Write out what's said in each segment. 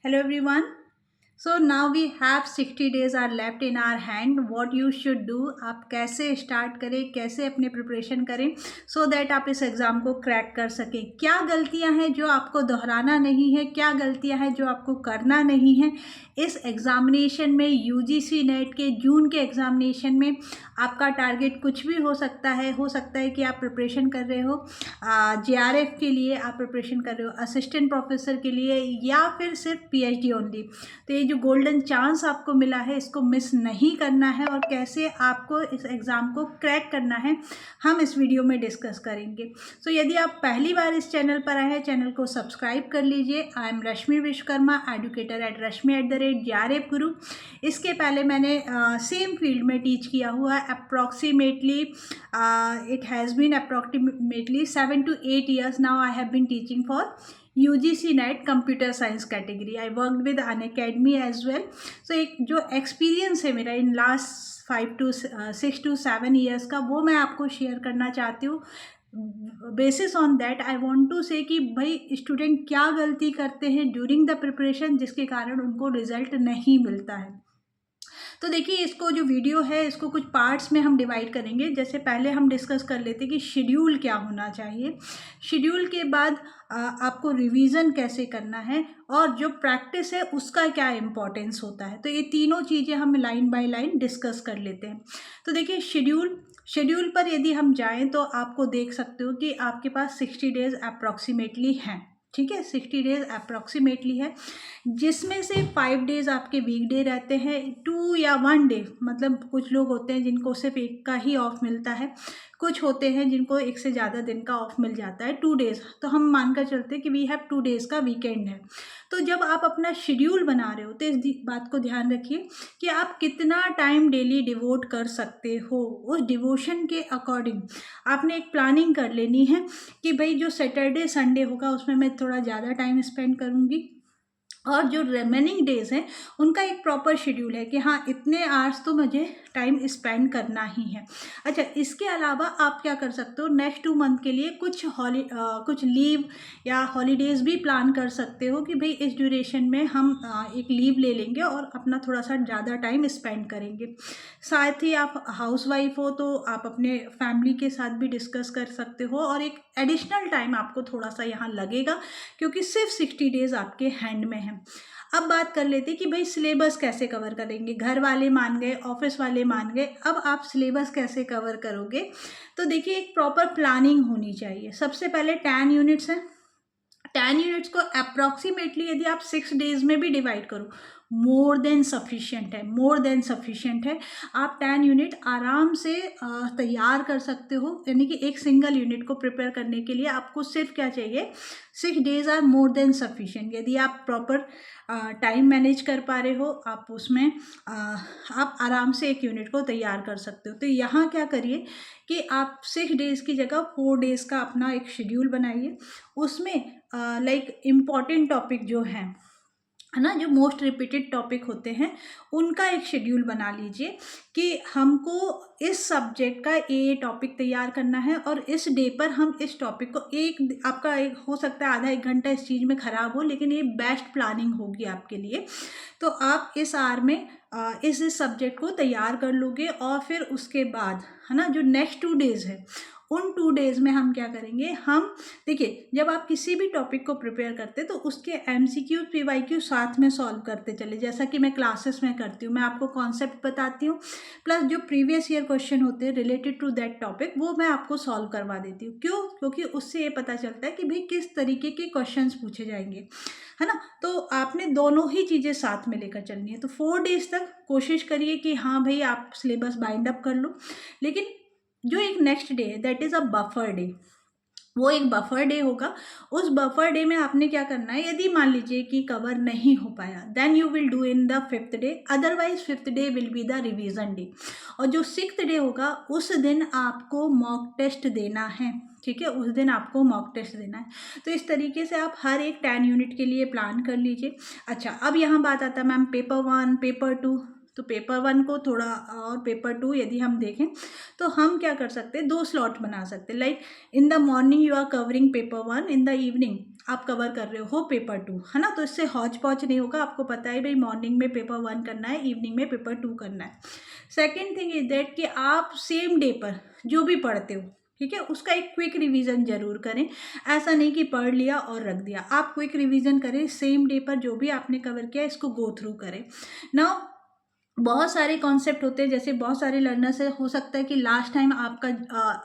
Hello everyone. So now we have 60 days are left in our hand. What you should do, आप कैसे start करें, कैसे अपने preparation करें so that आप इस एग्ज़ाम को क्रैक कर सकें। क्या गलतियां हैं जो आपको दोहराना नहीं है, क्या गलतियां हैं जो आपको करना नहीं है। इस एग्ज़ामिनेशन में यूजीसी नेट के जून के एग्ज़ामिनेशन में आपका टारगेट कुछ भी हो सकता है कि आप प्रिपरेशन कर रहे हो जेआरएफ के लिए, आप प्रिपरेशन कर रहे हो असिस्टेंट प्रोफेसर के लिए, या फिर सिर्फ पीएचडी ओनली। तो ये जो गोल्डन चांस आपको मिला है इसको मिस नहीं करना है, और कैसे आपको इस एग्ज़ाम को क्रैक करना है हम इस वीडियो में डिस्कस करेंगे। सो यदि आप पहली बार इस चैनल पर आए हैं, चैनल को सब्सक्राइब कर लीजिए। I am Rashmi Vishwakarma, educator at rashmi@JRF Guru. इसके पहले मैंने सेम फील्ड में टीच किया हुआ है approximately, it has been approximately 7 to 8 years now I have been teaching for UGC NET computer science category. I worked with Unacademy as well. So एक जो experience है मेरा इन लास्ट 6 to 7 years का, वो मैं आपको शेयर करना चाहती हूँ। Basis on that I want to say कि भाई स्टूडेंट क्या गलती करते हैं ड्यूरिंग द प्रिपरेशन जिसके कारण उनको रिजल्ट नहीं मिलता है। तो देखिए, इसको जो वीडियो है इसको कुछ पार्ट्स में हम डिवाइड करेंगे। जैसे पहले हम डिस्कस कर लेते हैं कि शेड्यूल क्या होना चाहिए, शेड्यूल के बाद आपको रिवीजन कैसे करना है, और जो प्रैक्टिस है उसका क्या इम्पोर्टेंस होता है। तो ये तीनों चीज़ें हम लाइन बाय लाइन डिस्कस कर लेते हैं। तो देखिए, शेड्यूल पर यदि हम जाएं तो आपको देख सकते हो कि आपके पास 60 डेज अप्रॉक्सीमेटली हैं। ठीक है, 60 डेज अप्रॉक्सीमेटली है, जिसमें से 5 डेज आपके वीकडे रहते हैं, 2 या 1 डे, मतलब कुछ लोग होते हैं जिनको सिर्फ एक का ही ऑफ मिलता है, कुछ होते हैं जिनको एक से ज़्यादा दिन का ऑफ मिल जाता है, 2 डेज। तो हम मानकर चलते हैं कि वी हैव 2 डेज़ का वीकेंड है। तो जब आप अपना शेड्यूल बना रहे हो तो इस बात को ध्यान रखिए कि आप कितना टाइम डेली डिवोट कर सकते हो। उस डिवोशन के अकॉर्डिंग आपने एक प्लानिंग कर लेनी है कि भाई जो सैटरडे संडे होगा उसमें मैं थोड़ा ज़्यादा टाइम स्पेंड करूँगी, और जो रिमेनिंग डेज हैं उनका एक प्रॉपर शेड्यूल है कि हाँ इतने आवर्स तो मुझे टाइम स्पेंड करना ही है। अच्छा, इसके अलावा आप क्या कर सकते हो, नेक्स्ट 2 मंथ के लिए कुछ लीव या हॉलीडेज़ भी प्लान कर सकते हो कि भाई इस ड्यूरेशन में हम एक लीव ले लेंगे और अपना थोड़ा सा ज़्यादा टाइम स्पेंड करेंगे। साथ ही आप हाउसवाइफ हो तो आप अपने फैमिली के साथ भी डिस्कस कर सकते हो, और एक एडिशनल टाइम आपको थोड़ा सा यहाँ लगेगा क्योंकि सिर्फ 60 डेज आपके हैंड में है। अब बात कर लेते हैं कि भाई सिलेबस कैसे कवर करेंगे। घर वाले मान गए, ऑफिस वाले मान गए, अब आप सिलेबस कैसे कवर करोगे। तो देखिए, एक प्रॉपर प्लानिंग होनी चाहिए। सबसे पहले 10 यूनिट्स हैं, 10 यूनिट्स को अप्रॉक्सीमेटली यदि आप 6 डेज में भी डिवाइड करो, मोर देन सफिशिएंट है, मोर देन सफिशिएंट है। आप 10 यूनिट आराम से तैयार कर सकते हो, यानी कि एक सिंगल यूनिट को प्रिपेयर करने के लिए आपको सिर्फ क्या चाहिए, 6 days are more than sufficient. यदि आप प्रॉपर टाइम मैनेज कर पा रहे हो, आप उसमें आप आराम से एक यूनिट को तैयार कर सकते हो। तो यहाँ क्या करिए कि आप 6 डेज़ की जगह 4 डेज़ का अपना एक शेड्यूल बनाइए। उसमें लाइक इम्पॉर्टेंट टॉपिक जो हैं, है ना, जो मोस्ट रिपीटेड टॉपिक होते हैं उनका एक शेड्यूल बना लीजिए कि हमको इस सब्जेक्ट का ये टॉपिक तैयार करना है, और इस डे पर हम इस टॉपिक को आपका एक हो सकता है आधा 1 घंटा इस चीज़ में ख़राब हो, लेकिन ये बेस्ट प्लानिंग होगी आपके लिए। तो आप इस आवर में इस सब्जेक्ट को तैयार कर लोगे, और फिर उसके बाद, है ना, जो नेक्स्ट 2 डेज़ है उन 2 डेज़ में हम क्या करेंगे, हम देखिए, जब आप किसी भी टॉपिक को प्रिपेयर करते तो उसके एमसीक्यू पीवाईक्यू साथ में सॉल्व करते चले, जैसा कि मैं क्लासेस में करती हूँ। मैं आपको कॉन्सेप्ट बताती हूँ, प्लस जो प्रीवियस ईयर क्वेश्चन होते हैं रिलेटेड टू दैट टॉपिक वो मैं आपको सॉल्व करवा देती हूँ। क्यों? क्योंकि उससे ये पता चलता है कि भाई किस तरीके के क्वेश्चंस पूछे जाएंगे, है ना। तो आपने दोनों ही चीज़ें साथ में लेकर चलनी है। तो 4 डेज तक कोशिश करिए कि हाँ भाई आप सिलेबस बाइंड अप कर लो, लेकिन जो एक नेक्स्ट डे है that is a buffer day, वो एक बफर डे होगा। उस बफर डे में आपने क्या करना है, यदि मान लीजिए कि कवर नहीं हो पाया, then you will do in the 5th day, otherwise 5th day will be the revision day. और जो 6th डे होगा उस दिन आपको मॉक टेस्ट देना है। ठीक है, उस दिन आपको मॉक टेस्ट देना है। तो इस तरीके से आप हर एक 10 यूनिट के लिए प्लान कर लीजिए। अच्छा, अब यहाँ बात आता है मैम पेपर 1 पेपर 2। तो पेपर 1 को थोड़ा, और पेपर 2 यदि हम देखें तो हम क्या कर सकते हैं, 2 स्लॉट बना सकते हैं। Like in the morning you are covering paper 1, in the evening आप कवर कर रहे हो पेपर 2, है ना। तो इससे हौच पौच नहीं होगा, आपको पता है भाई मॉर्निंग में पेपर 1 करना है, इवनिंग में पेपर 2 करना है। सेकेंड थिंग इज दैट कि आप सेम डे पर जो भी पढ़ते हो, ठीक है, उसका एक क्विक रिवीजन जरूर करें। ऐसा नहीं कि पढ़ लिया और रख दिया, आप क्विक रिवीजन करें, सेम डे पर जो भी आपने कवर किया इसको गो थ्रू करें। नाउ बहुत सारे कॉन्सेप्ट होते हैं, जैसे बहुत सारे लर्नर्स है, हो सकता है कि लास्ट टाइम आपका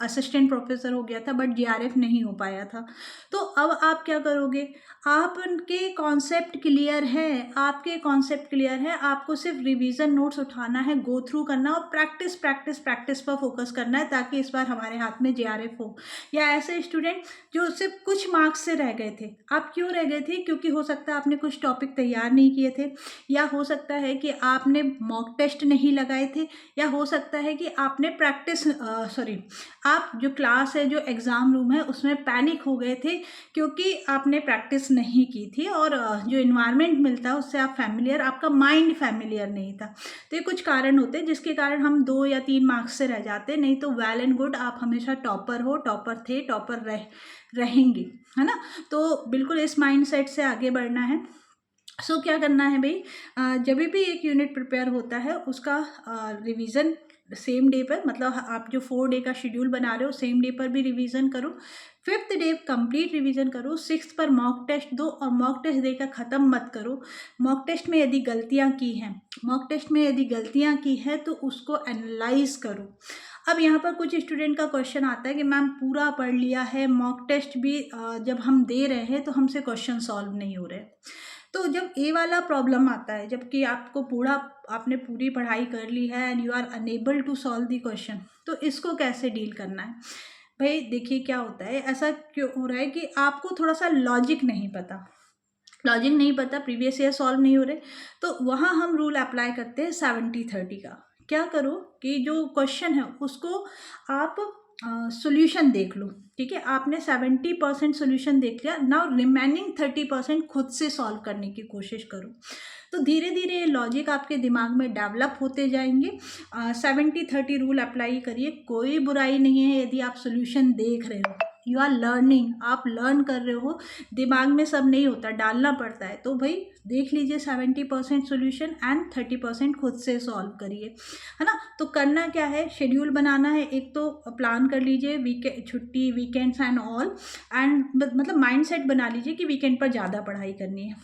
असिस्टेंट प्रोफेसर हो गया था बट जीआरएफ नहीं हो पाया था, तो अब आप क्या करोगे, आपके कॉन्सेप्ट क्लियर है, आपके कॉन्सेप्ट क्लियर है, आपको सिर्फ रिवीजन नोट्स उठाना है, गो थ्रू करना और प्रैक्टिस प्रैक्टिस प्रैक्टिस पर फोकस करना है, ताकि इस बार हमारे हाथ में जीआरएफ हो। या ऐसे स्टूडेंट जो सिर्फ कुछ मार्क्स से रह गए थे, आप क्यों रह गए थे, क्योंकि हो सकता है आपने कुछ टॉपिक तैयार नहीं किए थे, या हो सकता है कि आपने मॉक टेस्ट नहीं लगाए थे, या हो सकता है कि आपने आप जो क्लास है, जो एग्ज़ाम रूम है, उसमें पैनिक हो गए थे क्योंकि आपने प्रैक्टिस नहीं की थी, और जो इन्वायरमेंट मिलता है उससे आप फैमिलियर, आपका माइंड फैमिलियर नहीं था। तो ये कुछ कारण होते हैं जिसके कारण हम 2 या 3 मार्क्स से रह जाते, नहीं तो वेल एंड गुड, आप हमेशा टॉपर हो, टॉपर थे, टॉपर रहेंगे, है ना। तो बिल्कुल इस माइंड सेट से आगे बढ़ना है। सो क्या करना है भाई, जब भी एक यूनिट प्रिपेयर होता है उसका रिवीजन सेम डे पर, मतलब आप जो 4 डे का शेड्यूल बना रहे हो सेम डे पर भी रिवीजन करो, 5th डे कंप्लीट रिवीजन करो, 6th पर मॉक टेस्ट दो, और मॉक टेस्ट देकर ख़त्म मत करो। मॉक टेस्ट में यदि गलतियां की हैं, मॉक टेस्ट में यदि गलतियां की है तो उसको एनालाइज करो। अब यहाँ पर कुछ स्टूडेंट का क्वेश्चन आता है कि मैम पूरा पढ़ लिया है, मॉक टेस्ट भी जब हम दे रहे हैं तो हमसे क्वेश्चन सॉल्व नहीं हो रहे। तो जब ए वाला प्रॉब्लम आता है, जबकि आपको आपने पूरी पढ़ाई कर ली है and you are unable to solve the question, तो इसको कैसे डील करना है भाई। देखिए क्या होता है, ऐसा क्यों हो रहा है कि आपको थोड़ा सा लॉजिक नहीं पता, प्रीवियस ईयर सॉल्व नहीं हो रहे, तो वहाँ हम रूल अप्लाई करते हैं 70-30 का। क्या करो कि जो क्वेश्चन है उसको आप सॉल्यूशन देख लो, ठीक है, आपने 70% सॉल्यूशन देख लिया, नाउ रिमेनिंग 30% खुद से सॉल्व करने की कोशिश करो। तो धीरे धीरे ये लॉजिक आपके दिमाग में डेवलप होते जाएंगे। 70-30 रूल अप्लाई करिए, कोई बुराई नहीं है यदि आप सॉल्यूशन देख रहे हो, यू आर लर्निंग, आप लर्न कर रहे हो, दिमाग में सब नहीं होता, डालना पड़ता है। तो भाई देख लीजिए 70% सोल्यूशन एंड 30% खुद से सॉल्व करिए, है ना। तो करना क्या है, शेड्यूल बनाना है, एक तो प्लान कर लीजिए वीकेंड, छुट्टी, वीकेंड्स एंड ऑल, एंड मतलब माइंड सेट बना लीजिए कि वीकेंड पर ज़्यादा पढ़ाई करनी है,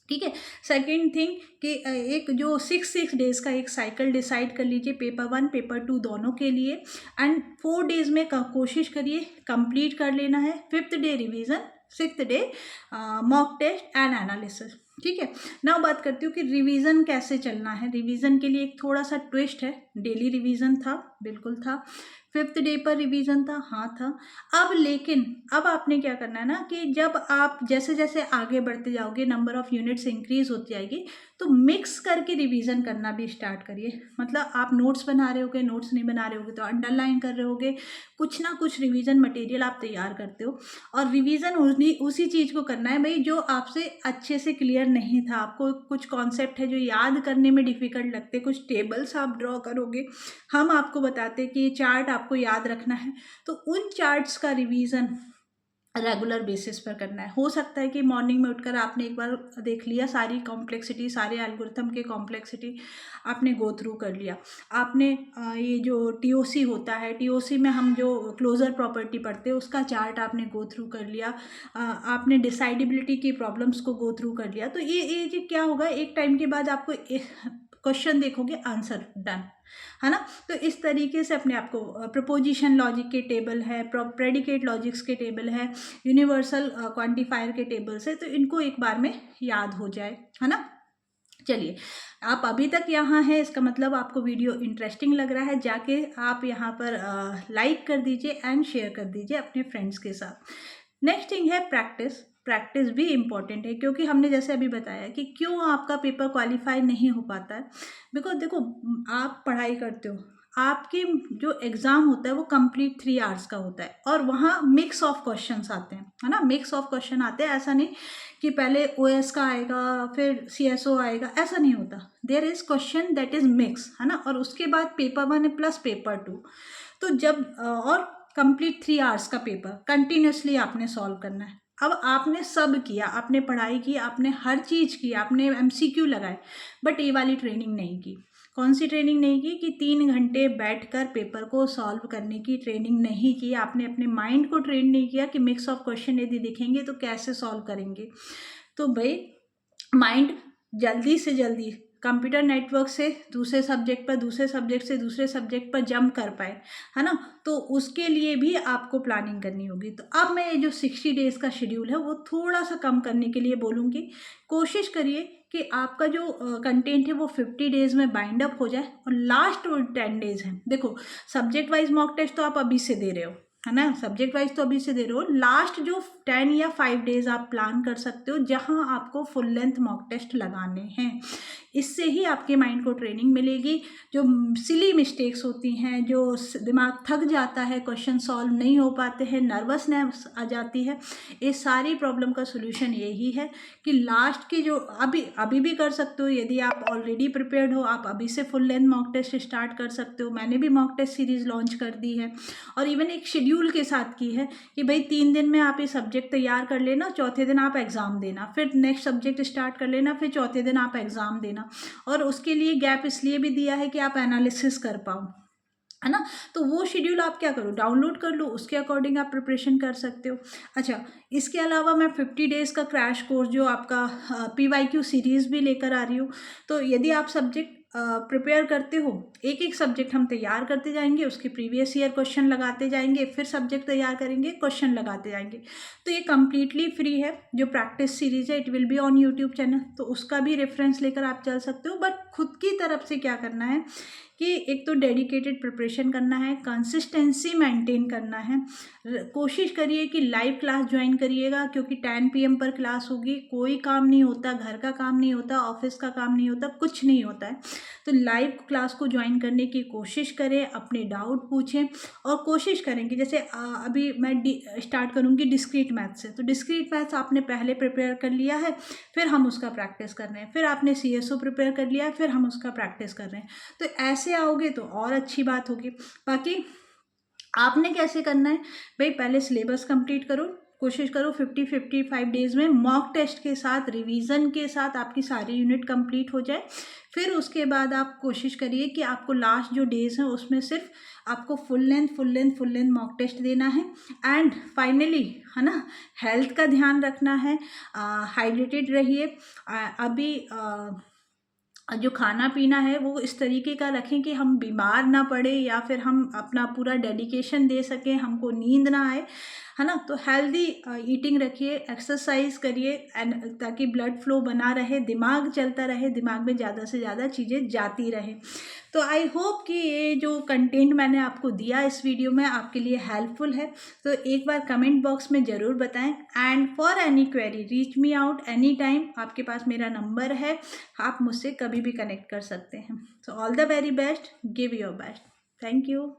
ठीक है। सेकेंड थिंग कि एक जो 6 डेज़ का एक साइकिल डिसाइड कर लीजिए, पेपर 1 पेपर 2 दोनों के लिए, एंड 4 डेज़ में कोशिश करिए कंप्लीट कर लेना है। 5th day revision, 6th day mock test and analysis, ठीक है। नाउ बात करती हूँ कि रिवीजन कैसे चलना है। रिवीजन के लिए एक थोड़ा सा ट्विस्ट है, डेली रिवीजन था, बिल्कुल था, 5th डे पर रिवीजन था, हाँ था। अब आपने क्या करना है ना कि जब आप जैसे जैसे आगे बढ़ते जाओगे, नंबर ऑफ यूनिट्स इंक्रीज होती जाएगी, तो मिक्स करके रिवीजन करना भी स्टार्ट करिए। मतलब आप नोट्स बना रहे होगे, नोट्स नहीं बना रहे होगे तो अंडरलाइन कर रहे होगे, कुछ ना कुछ रिवीजन मटेरियल आप तैयार करते हो, और रिवीजन उसी चीज़ को करना है भाई जो आपसे अच्छे से क्लियर नहीं था। आपको कुछ कॉन्सेप्ट है जो याद करने में डिफ़िकल्ट लगते, कुछ टेबल्स आप ड्रॉ करोगे, हम आपको बताते कि ये चार्ट आपको याद रखना है, तो उन चार्ट्स का रिवीजन रेगुलर बेसिस पर करना है। हो सकता है कि मॉर्निंग में उठकर आपने एक बार देख लिया, सारी कॉम्प्लेक्सिटी, सारे एल्गोरिथम के कॉम्प्लेक्सिटी आपने गो थ्रू कर लिया। आपने ये जो टीओसी होता है, टीओसी में हम जो क्लोजर प्रॉपर्टी पढ़ते हैं उसका चार्ट आपने गो थ्रू कर लिया, आपने डिसाइडेबिलिटी की प्रॉब्लम्स को गो थ्रू कर लिया। तो ये जो क्या होगा, एक टाइम के बाद आपको क्वेश्चन देखोगे, आंसर डन, है ना। तो इस तरीके से अपने आप को प्रपोजिशन लॉजिक के टेबल है, प्रेडिकेट लॉजिक्स के टेबल है, यूनिवर्सल क्वांटिफायर के टेबल्स है, तो इनको एक बार में याद हो जाए, है ना। चलिए, आप अभी तक यहाँ हैं, इसका मतलब आपको वीडियो इंटरेस्टिंग लग रहा है, जाके आप यहाँ पर लाइक कर दीजिए एंड शेयर कर दीजिए अपने फ्रेंड्स के साथ। नेक्स्ट थिंग है प्रैक्टिस। प्रैक्टिस भी इम्पॉर्टेंट है, क्योंकि हमने जैसे अभी बताया कि क्यों आपका पेपर क्वालिफाई नहीं हो पाता है, बिकॉज देखो आप पढ़ाई करते हो, आपकी जो एग्ज़ाम होता है वो कंप्लीट 3 आवर्स का होता है, और वहाँ मिक्स ऑफ क्वेश्चंस आते हैं, है ना, मिक्स ऑफ क्वेश्चन आते हैं। ऐसा नहीं कि पहले ओएस का आएगा फिर सीएसओ आएगा, ऐसा नहीं होता। There is question that is mix, है ना, और उसके बाद पेपर 1 प्लस पेपर 2। तो जब और कंप्लीट 3 आवर्स का पेपर कंटिन्यूसली आपने सॉल्व करना है। अब आपने सब किया, आपने पढ़ाई की, आपने हर चीज़ की, आपने एमसीक्यू लगाए, बट ये वाली ट्रेनिंग नहीं की। कौन सी ट्रेनिंग नहीं की कि 3 घंटे बैठकर पेपर को सॉल्व करने की ट्रेनिंग नहीं की। आपने अपने माइंड को ट्रेन नहीं किया कि मिक्स ऑफ क्वेश्चन यदि दिखेंगे तो कैसे सॉल्व करेंगे। तो भाई माइंड जल्दी से जल्दी कंप्यूटर नेटवर्क से दूसरे सब्जेक्ट पर, दूसरे सब्जेक्ट से दूसरे सब्जेक्ट पर जंप कर पाए, है ना। तो उसके लिए भी आपको प्लानिंग करनी होगी। तो अब मैं ये जो 60 डेज़ का शेड्यूल है वो थोड़ा सा कम करने के लिए बोलूँगी। कोशिश करिए कि आपका जो कंटेंट है वो 50 डेज़ में बाइंड अप हो जाए, और लास्ट 10 डेज़ हैं, देखो सब्जेक्ट वाइज मॉक टेस्ट तो आप अभी से दे रहे हो, है ना, सब्जेक्ट वाइज तो अभी से दे रहे हो। लास्ट जो 10 या 5 डेज आप प्लान कर सकते हो जहां आपको फुल लेंथ मॉक टेस्ट लगाने हैं। इससे ही आपके माइंड को ट्रेनिंग मिलेगी। जो सिली मिस्टेक्स होती हैं, जो दिमाग थक जाता है, क्वेश्चन सॉल्व नहीं हो पाते हैं, नर्वसनेस आ जाती है, ये सारी प्रॉब्लम का सोल्यूशन यही है कि लास्ट की जो अभी भी कर सकते हो। यदि आप ऑलरेडी प्रिपेयर्ड हो, आप अभी से full length mock test start कर सकते हो। मैंने भी मॉक टेस्ट सीरीज़ लॉन्च कर दी है, और इवन एक शेड्यूल के साथ की है कि भाई 3 दिन में आप ये सब्जेक्ट तैयार कर लेना, चौथे दिन आप एग्ज़ाम देना, फिर नेक्स्ट सब्जेक्ट स्टार्ट कर लेना, फिर चौथे दिन आप एग्ज़ाम देना। और उसके लिए गैप इसलिए भी दिया है कि आप एनालिसिस कर पाओ, है ना। तो वो शेड्यूल आप क्या करो, डाउनलोड कर लो, उसके अकॉर्डिंग आप प्रिपरेशन कर सकते हो। अच्छा, इसके अलावा मैं 50 डेज़ का क्रैश कोर्स जो आपका PYQ सीरीज़ भी लेकर आ रही हूँ। तो यदि आप सब्जेक्ट प्रिपेयर करते हो, एक एक सब्जेक्ट हम तैयार करते जाएंगे, उसके प्रीवियस ईयर क्वेश्चन लगाते जाएंगे, फिर सब्जेक्ट तैयार करेंगे, क्वेश्चन लगाते जाएंगे। तो ये कम्प्लीटली फ्री है, जो प्रैक्टिस सीरीज है, it will be on YouTube channel, तो उसका भी रेफरेंस लेकर आप चल सकते हो। बट खुद की तरफ से क्या करना है कि एक तो डेडिकेटेड प्रिपरेशन करना है, कंसिस्टेंसी मेंटेन करना है। कोशिश करिए कि लाइव क्लास ज्वाइन करिएगा, क्योंकि 10 PM पर क्लास होगी। कोई काम नहीं होता, घर का काम नहीं होता, ऑफिस का काम नहीं होता, कुछ नहीं होता है। तो लाइव क्लास को ज्वाइन करने की कोशिश करें, अपने डाउट पूछें, और कोशिश करें कि जैसे अभी मैं स्टार्ट करूँगी डिस्क्रीट मैथ्स से। तो डिस्क्रीट मैथ्स आपने पहले प्रिपेयर कर लिया है, फिर हम उसका प्रैक्टिस कर रहे हैं। फिर आपने CSO प्रिपेयर कर लिया है, फिर हम उसका प्रैक्टिस कर रहे हैं। तो ऐसे आओगे तो और अच्छी बात होगी। बाकी आपने कैसे करना है भाई, पहले सिलेबस कंप्लीट करो, कोशिश करो 50-55 डेज़ में मॉक टेस्ट के साथ, रिवीजन के साथ आपकी सारी यूनिट कंप्लीट हो जाए। फिर उसके बाद आप कोशिश करिए कि आपको लास्ट जो डेज़ हैं उसमें सिर्फ आपको फुल लेंथ मॉक टेस्ट देना है। एंड फाइनली, है ना, हेल्थ का ध्यान रखना है, हाइड्रेटेड रहिए। अभी जो खाना पीना है वो इस तरीके का रखें कि हम बीमार ना पड़े, या फिर हम अपना पूरा डेडिकेशन दे सकें, हमको नींद ना आए, है ना। तो हेल्दी ईटिंग रखिए, एक्सरसाइज करिए, एंड ताकि ब्लड फ्लो बना रहे, दिमाग चलता रहे, दिमाग में ज़्यादा से ज़्यादा चीज़ें जाती रहे। तो आई होप कि ये जो कंटेंट मैंने आपको दिया इस वीडियो में आपके लिए हेल्पफुल है। तो एक बार कमेंट बॉक्स में ज़रूर बताएं। And for any query reach me out any time, आपके पास मेरा नंबर है, आप मुझसे कभी भी कनेक्ट कर सकते हैं। So all the very best, give your best. Thank you.